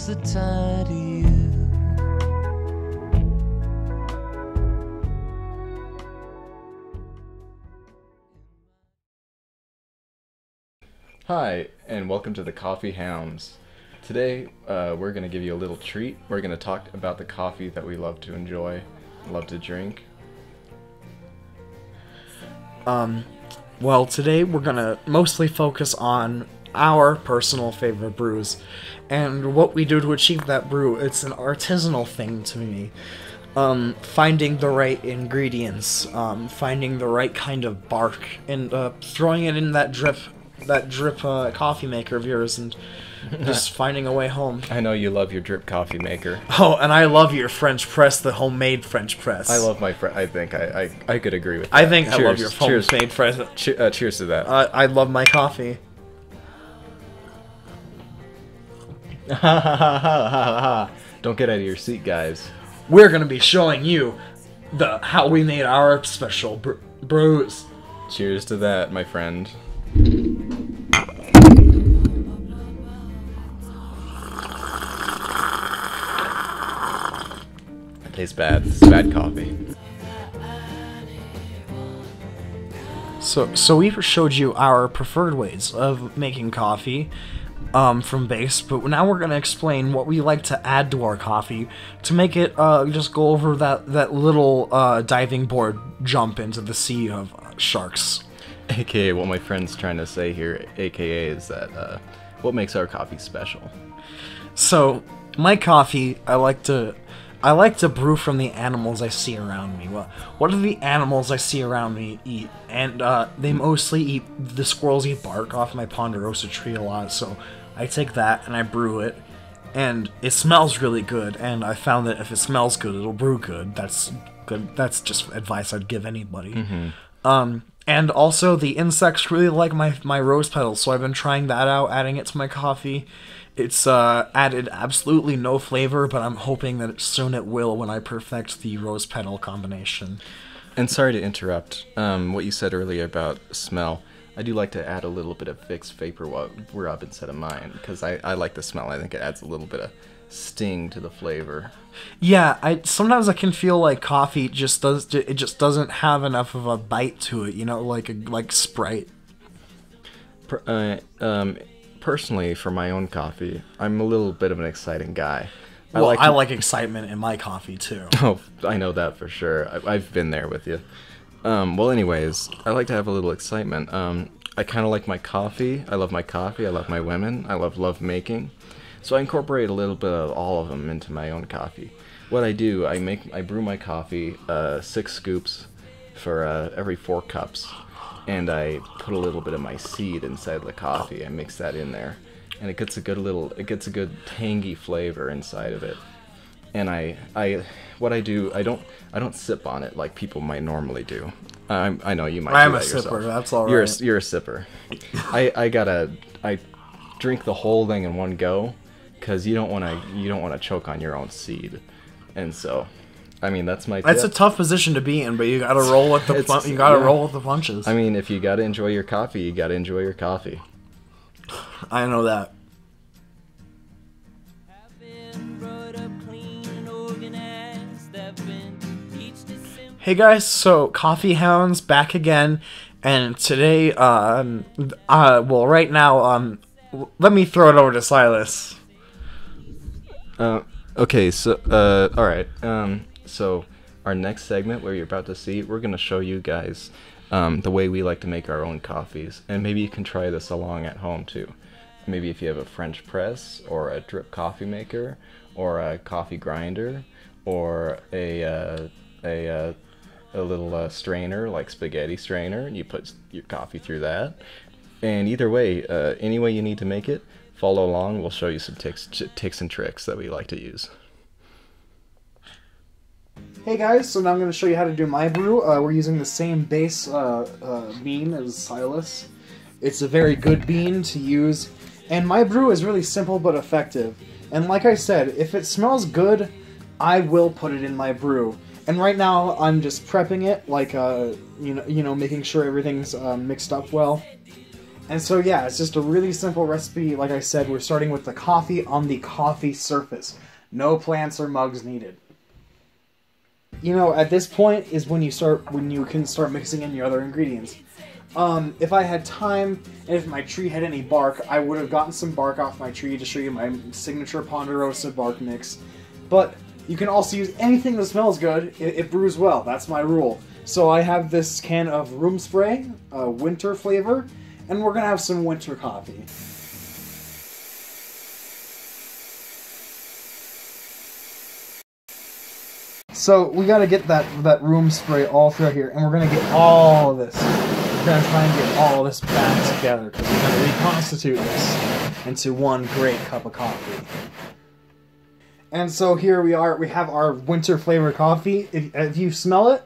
takes the time to you. Hi, and welcome to the Coffee Hounds. Today, we're going to give you a little treat. We're going to talk about the coffee that we love to enjoy, love to drink. Well, today we're gonna mostly focus on our personal favorite brews, and what we do to achieve that brew. It's an artisanal thing to me. Finding the right ingredients, finding the right kind of bark, and throwing it in that drip coffee maker of yours, and just finding a way home. I know you love your drip coffee maker. Oh, and I love your French press, the homemade French press. I love my I think I could agree with that. I think cheers, I love your cheers, homemade press. Cheers to that. I love my coffee. Don't get out of your seat, guys. We're gonna be showing you how we made our special brews. Cheers to that, my friend. It tastes bad. This is bad coffee. So we've showed you our preferred ways of making coffee from base, but now we're gonna explain what we like to add to our coffee to make it just go over that little diving board jump into the sea of sharks. AKA what my friend's trying to say here, AKA is that what makes our coffee special. So my coffee, I like to brew from the animals I see around me. What do the animals I see around me eat? And they mostly eat, the squirrels eat bark off my ponderosa tree a lot, so I take that and I brew it, and it smells really good, and I found that if it smells good, it'll brew good. That's good. That's just advice I'd give anybody. Mm-hmm. And also, the insects really like my rose petals, so I've been trying that out, adding it to my coffee. It's added absolutely no flavor, but I'm hoping that soon it will when I perfect the rose petal combination. And sorry to interrupt what you said earlier about smell. I do like to add a little bit of fixed vapor rub instead of mine, because I like the smell. I think it adds a little bit of sting to the flavor. Yeah, sometimes I can feel like coffee just doesn't have enough of a bite to it, you know, like Sprite. Personally, for my own coffee, I'm a little bit of an exciting guy. I like excitement in my coffee too. Oh, I know that for sure. I've been there with you. Well, anyways, I like to have a little excitement. I kind of like my coffee. I love my coffee. I love my women. I love making. So I incorporate a little bit of all of them into my own coffee. What I do, I brew my coffee 6 scoops for every 4 cups, and I put a little bit of my seed inside the coffee. I mix that in there, and it gets a good tangy flavor inside of it. And what I do, I don't sip on it like people might normally do. I know you might. I'm do a that sipper. yourself. That's all right. You're a sipper. I drink the whole thing in one go, because you don't want to choke on your own seed, and so, I mean, that's my tip. That's a tough position to be in, but you gotta roll with the roll with the punches. I mean, if you gotta enjoy your coffee, you gotta enjoy your coffee. I know that. Hey guys, so Coffee Hounds back again, and today, well, right now, let me throw it over to Silas. Okay, so, alright, so our next segment, where you're about to see, we're gonna show you guys, the way we like to make our own coffees, and maybe you can try this along at home too. Maybe if you have a French press, or a drip coffee maker, or a coffee grinder, or a little strainer, like spaghetti strainer, and you put your coffee through that. And either way, any way you need to make it, follow along. We'll show you some tips and tricks that we like to use. Hey guys, so now I'm going to show you how to do my brew. We're using the same base bean as Silas. It's a very good bean to use, and my brew is really simple but effective. And like I said, if it smells good, I will put it in my brew. And right now, I'm just prepping it, like, making sure everything's mixed up well. And so yeah, it's just a really simple recipe. Like I said, we're starting with the coffee on the coffee surface. No plants or mugs needed. You know, at this point is when you can start mixing in your other ingredients. If I had time, and if my tree had any bark, I would have gotten some bark off my tree to show you my signature Ponderosa bark mix. But you can also use anything that smells good. It brews well. That's my rule. So I have this can of room spray, winter flavor, and we're gonna have some winter coffee. So we gotta get that room spray all throughout here, and we're gonna get all of this. We're gonna try and get all this back together because we're gonna reconstitute this into one great cup of coffee. And so here we are. We have our winter flavored coffee. If you smell it,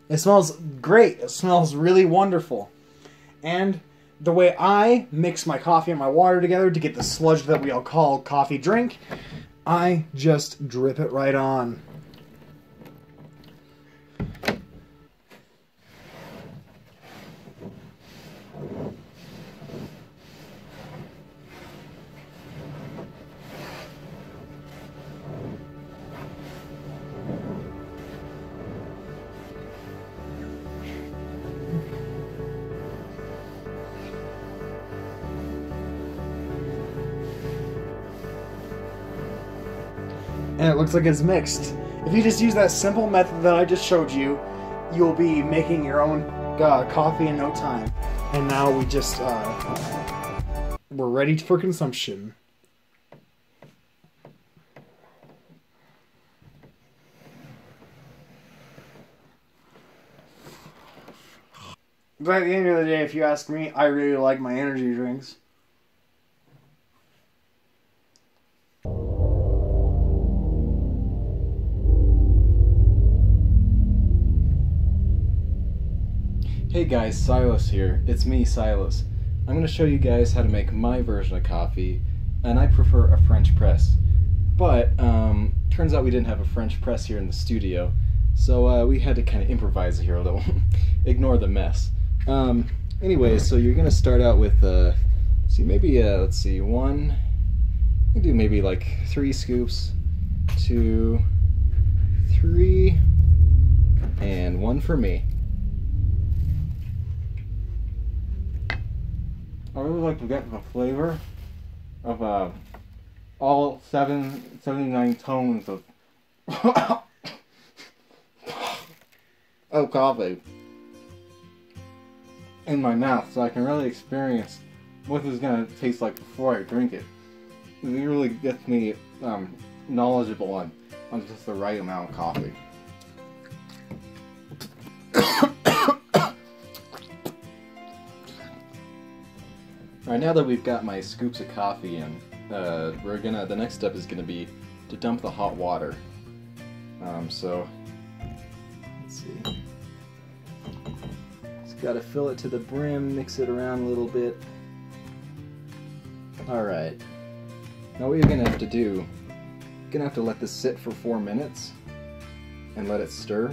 it smells great. It smells really wonderful. And the way I mix my coffee and my water together to get the sludge that we all call coffee drink, I just drip it right on. And it looks like it's mixed. If you just use that simple method that I just showed you, you'll be making your own coffee in no time. And now we just, we're ready for consumption. But at the end of the day, if you ask me, I really like my energy drinks. Hey guys, Silas here. It's me, Silas. I'm going to show you guys how to make my version of coffee, and I prefer a French press. But, turns out we didn't have a French press here in the studio, so we had to kind of improvise here a little. Ignore the mess. Anyway, so you're going to start out with, let's see, one, you do maybe like 3 scoops, 2, 3, and 1 for me. I really like to get the flavor of all 79 tones of coffee in my mouth, so I can really experience what this is going to taste like before I drink it. It really gets me knowledgeable on just the right amount of coffee. Alright, now that we've got my scoops of coffee in, the next step is gonna be to dump the hot water. So, let's see. Just gotta fill it to the brim, mix it around a little bit. Alright. Now what you're gonna have to do, you're gonna have to let this sit for 4 minutes and let it stir.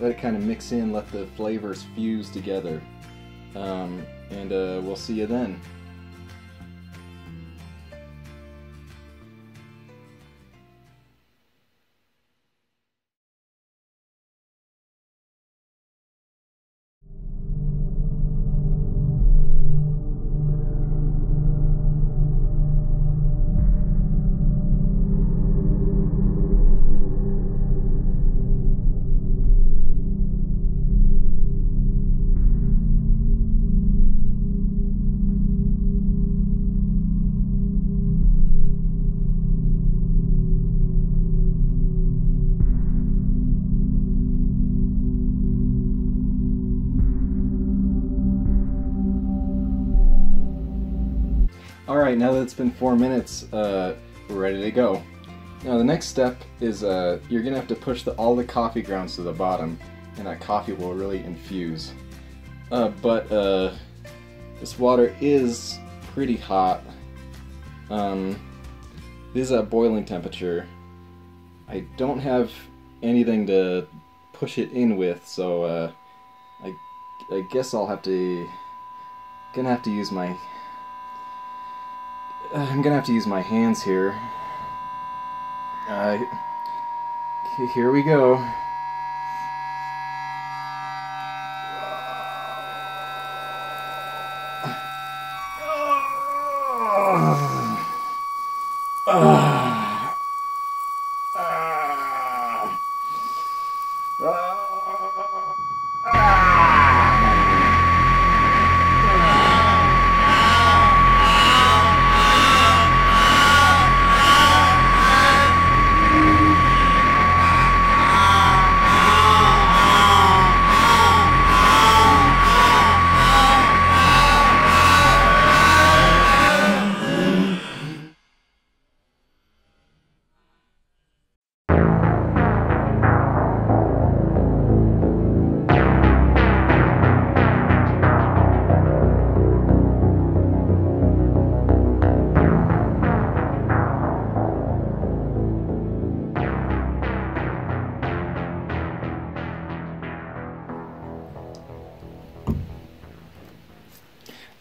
Let it kind of mix in, let the flavors fuse together. And we'll see you then. Alright, now that it's been 4 minutes, we're ready to go. Now the next step is you're gonna have to push all the coffee grounds to the bottom, and that coffee will really infuse. But this water is pretty hot. This is at boiling temperature. I don't have anything to push it in with, so I guess I'll have to Gonna have to use my... I'm gonna have to use my hands here. Here we go.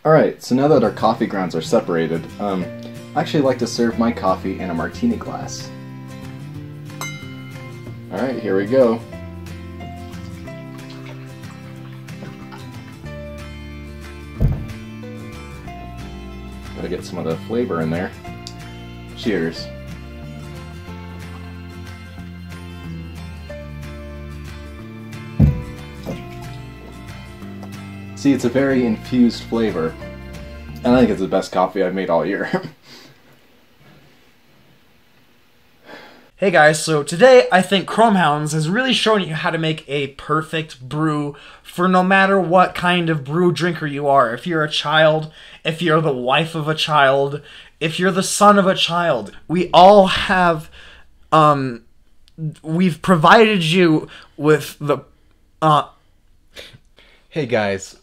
Alright, so now that our coffee grounds are separated, I actually like to serve my coffee in a martini glass. Alright, here we go. Gotta get some of the flavor in there. Cheers. See, it's a very infused flavor. And I think it's the best coffee I've made all year. Hey guys, so today I think Coffee Hounds has really shown you how to make a perfect brew for no matter what kind of brew drinker you are. If you're a child, if you're the wife of a child, if you're the son of a child. We all have, we've provided you with the, Hey guys,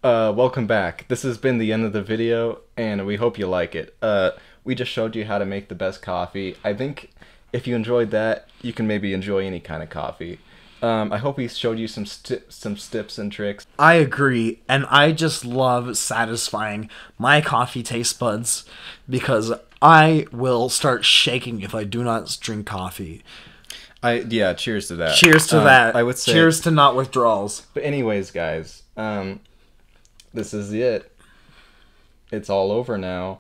welcome back. This has been the end of the video, and we hope you like it. We just showed you how to make the best coffee. I think if you enjoyed that, you can maybe enjoy any kind of coffee. I hope we showed you some tips and tricks. I agree, and I just love satisfying my coffee taste buds because I will start shaking if I do not drink coffee. Yeah, cheers to that. Cheers to that. I would say, cheers to not withdrawals. But anyways, guys, this is it. It's all over now.